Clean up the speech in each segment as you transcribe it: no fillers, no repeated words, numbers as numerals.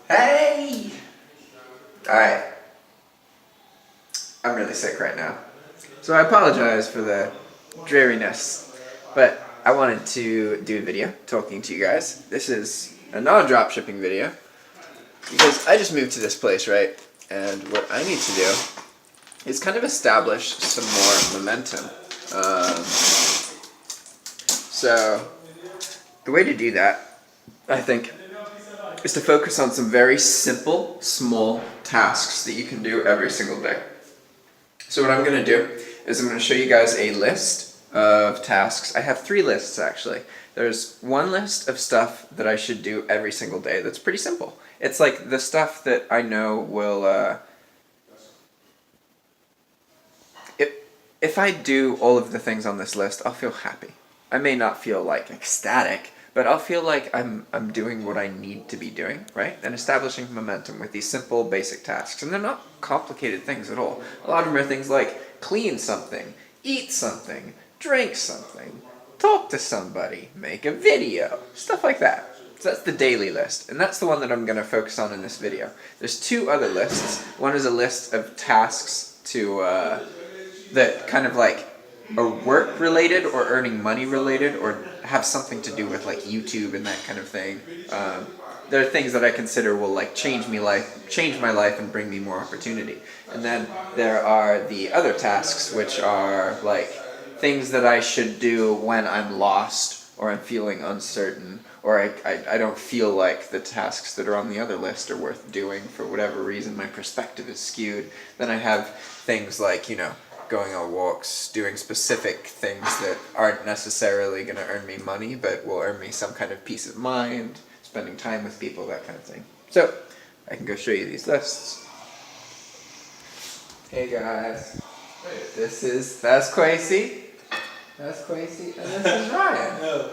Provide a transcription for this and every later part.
Hey! Alright. I'm really sick right now. So I apologize for the dreariness. But I wanted to do a video talking to you guys. This is a non-dropshipping video. Because I just moved to this place, right? And what I need to do is kind of establish some more momentum. So the way to do that, I think, is to focus on some very simple, small tasks that you can do every single day. So what I'm going to do is I'm going to show you guys a list of tasks. I have 3 lists actually. There's one list of stuff that I should do every single day that's pretty simple. It's like the stuff that I know will, if I do all of the things on this list, I'll feel happy. I may not feel like ecstatic, but I'll feel like I'm doing what I need to be doing, right? And establishing momentum with these simple, basic tasks. And they're not complicated things at all. A lot of them are things like clean something, eat something, drink something, talk to somebody, make a video, stuff like that. So that's the daily list, and that's the one that I'm going to focus on in this video. There's 2 other lists. One is a list of tasks to that kind of like are work related or earning money related or have something to do with like YouTube and that kind of thing. There are things that I consider will like change my life and bring me more opportunity. And then there are the other tasks, which are like things that I should do when I'm lost or I'm feeling uncertain or I don't feel like the tasks that are on the other list are worth doing for whatever reason. My perspective is skewed. Then I have things like, going on walks, doing specific things that aren't necessarily going to earn me money, but will earn me some kind of peace of mind, spending time with people, that kind of thing. So, I can go show you these lists. Hey guys, that's Quasi, and this is Ryan.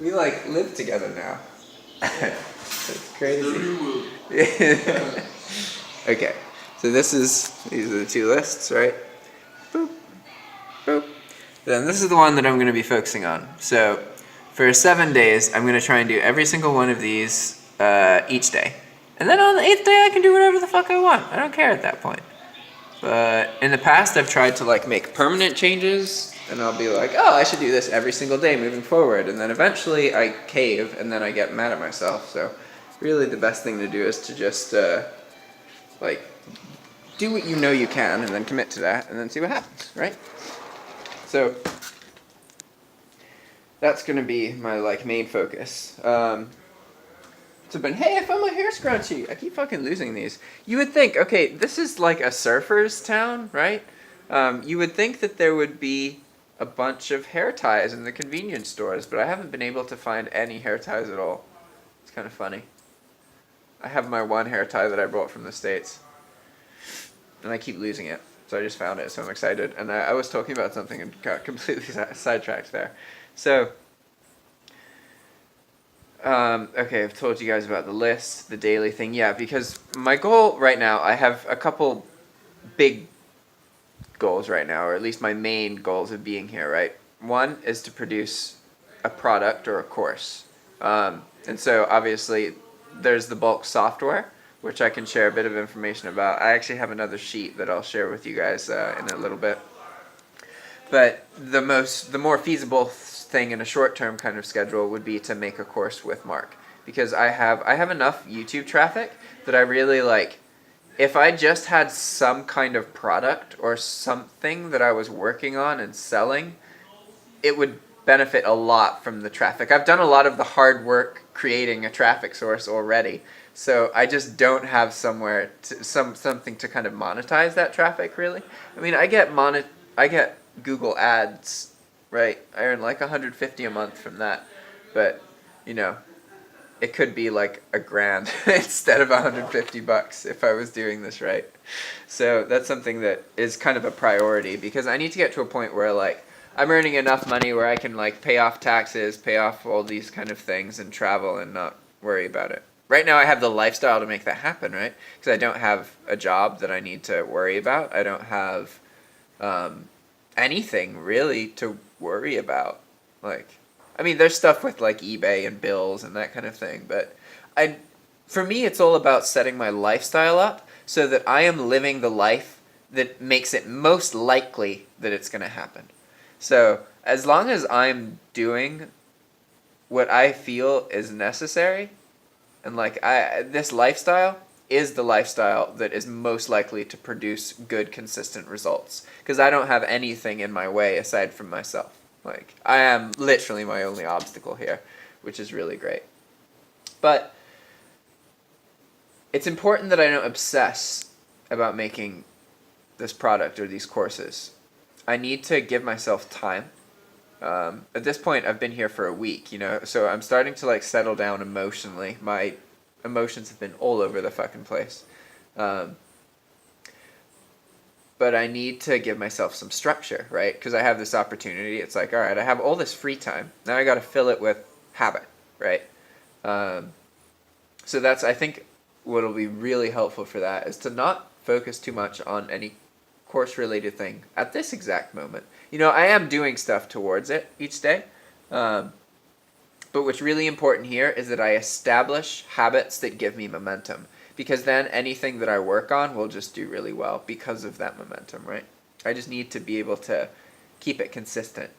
We like live together now. It's crazy. Okay. So these are the 2 lists, right? Boop, boop. Then this is the one that I'm going to be focusing on. So for 7 days, I'm going to try and do every single one of these each day. And then on the 8th day, I can do whatever the fuck I want. I don't care at that point. But in the past, I've tried to like make permanent changes, and I'll be like, oh, I should do this every single day moving forward. And then eventually I cave, and then I get mad at myself. So really the best thing to do is to just do what you know you can and then commit to that and then see what happens, right? So that's going to be my main focus. Hey, I found my hair scrunchie. I keep fucking losing these. You would think, okay, this is like a surfer's town, right? You would think that there would be a bunch of hair ties in the convenience stores, but I haven't been able to find any hair ties at all. It's kind of funny. I have my one hair tie that I brought from the States. And I keep losing it, so I just found it, so I'm excited. And I was talking about something and got completely sidetracked there. So, okay, I've told you guys about the list, the daily thing. Yeah, because my goal right now, I have a couple big goals right now, or at least my main goals of being here, right? One is to produce a product or a course. And so, obviously, there's the bulk software, which I can share a bit of information about. I actually have another sheet that I'll share with you guys in a little bit. But the more feasible thing in a short-term kind of schedule would be to make a course with Marc, because I have enough YouTube traffic that I really like. If I just had some kind of product or something that I was working on and selling, it would benefit a lot from the traffic. I've done a lot of the hard work creating a traffic source already. So I just don't have something to kind of monetize that traffic, really. I mean, I get Google ads, right? I earn like $150 a month from that, but it could be like $1,000 instead of $150 if I was doing this right. So that's something that is kind of a priority, because I need to get to a point where like I'm earning enough money where I can like pay off taxes, pay off all these kind of things, and travel and not worry about it. Right now I have the lifestyle to make that happen, right? Because I don't have a job that I need to worry about. I don't have anything really to worry about. There's stuff with like eBay and bills and that kind of thing, but for me, it's all about setting my lifestyle up so that I am living the life that makes it most likely that it's going to happen. So as long as I'm doing what I feel is necessary, and like this lifestyle is the lifestyle that is most likely to produce good, consistent results. Because I don't have anything in my way aside from myself. Like, I am literally my only obstacle here, which is really great. But it's important that I don't obsess about making this product or these courses. I need to give myself time. At this point, I've been here for a week, you know, so I'm starting to like settle down emotionally. My emotions have been all over the fucking place. But I need to give myself some structure, right? Because I have this opportunity. It's like, all right, I have all this free time. Now I got to fill it with habit, right? So that's, I think, what will be really helpful for that is to not focus too much on any course-related thing at this exact moment. You know, I am doing stuff towards it each day. But what's really important here is that I establish habits that give me momentum. Because then anything that I work on will just do really well because of that momentum, right? I just need to be able to keep it consistent.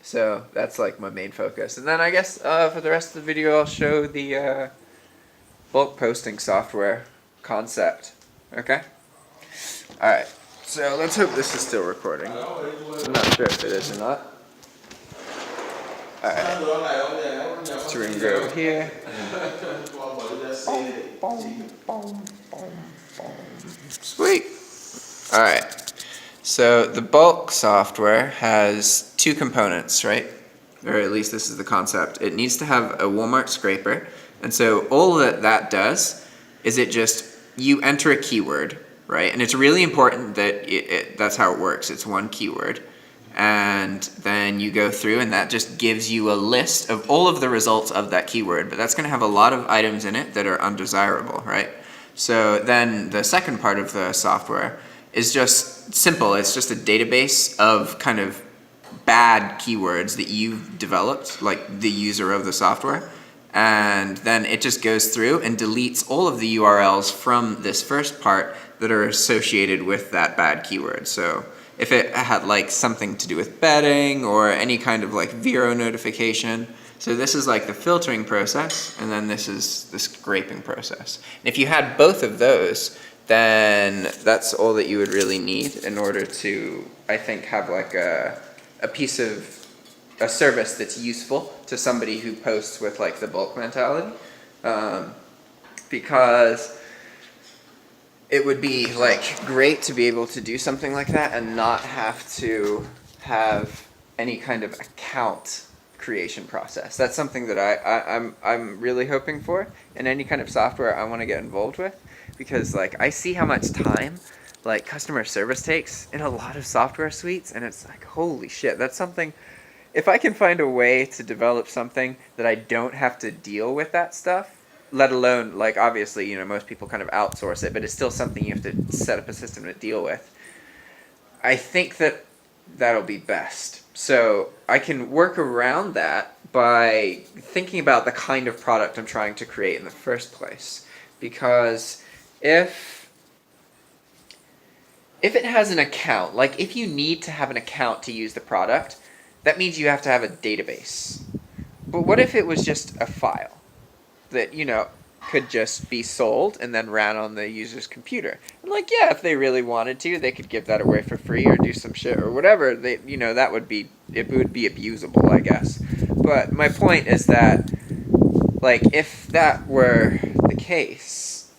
So that's like my main focus. And then I guess for the rest of the video I'll show the bulk posting software concept. Okay? Alright, so let's hope this is still recording. I'm not sure if it is or not. Alright, so we're going to go over here. Sweet! Alright, so the bulk software has two components, right? Or at least this is the concept. It needs to have a Walmart scraper. And so all that does is it just, you enter a keyword, right? And it's really important that that's how it works. It's one keyword. And then you go through and that just gives you a list of all of the results of that keyword. But that's going to have a lot of items in it that are undesirable, right? So then the second part of the software is just simple. It's just a database of kind of bad keywords that you've developed, like the user of the software. And then it just goes through and deletes all of the URLs from this first part that are associated with that bad keyword. So if it had like something to do with betting or any kind of like Vero notification. So this is like the filtering process, and then this is the scraping process. And if you had both of those, then that's all that you would really need in order to, I think, have like a piece of a service that's useful to somebody who posts with like the bulk mentality, because it would be like great to be able to do something like that and not have to have any kind of account creation process. That's something that I'm really hoping for in any kind of software I want to get involved with, because like I see how much time like customer service takes in a lot of software suites, and it's like, holy shit, that's something. If I can find a way to develop something that I don't have to deal with that stuff, let alone, like, obviously, you know, most people kind of outsource it, but it's still something you have to set up a system to deal with. I think that that'll be best. So I can work around that by thinking about the kind of product I'm trying to create in the first place. Because if it has an account, like if you need to have an account to use the product, that means you have to have a database. But what if it was just a file that, you know, could just be sold and then ran on the user's computer? And like, yeah, if they really wanted to, they could give that away for free or do some shit or whatever. They, you know, that would be, it would be abusable, I guess. But my point is that, like, if that were the case,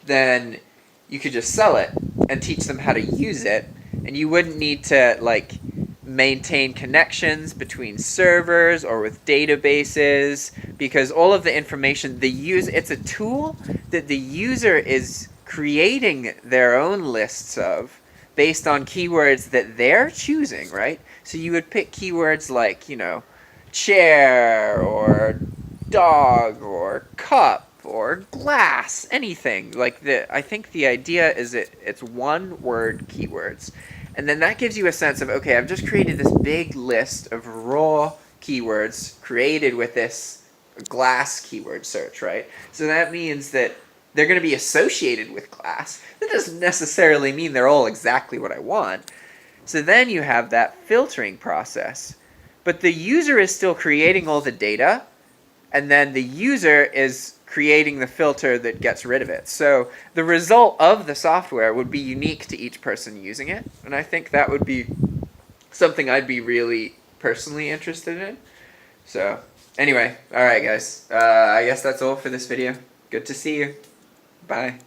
then you could just sell it and teach them how to use it, and you wouldn't need to, like, maintain connections between servers or with databases, because all of the information it's a tool that the user is creating their own lists of based on keywords that they're choosing, right? So you would pick keywords like, you know, chair or dog or cup or glass, anything. Like I think the idea is it's one word keywords. And then that gives you a sense of, okay, I've just created this big list of raw keywords created with this glass keyword search, right? So that means that they're going to be associated with glass. That doesn't necessarily mean they're all exactly what I want. So then you have that filtering process. But the user is still creating all the data, and then the user is creating the filter that gets rid of it. So the result of the software would be unique to each person using it, and I think that would be something I'd be really personally interested in. So anyway, all right, guys. I guess that's all for this video. Good to see you. Bye.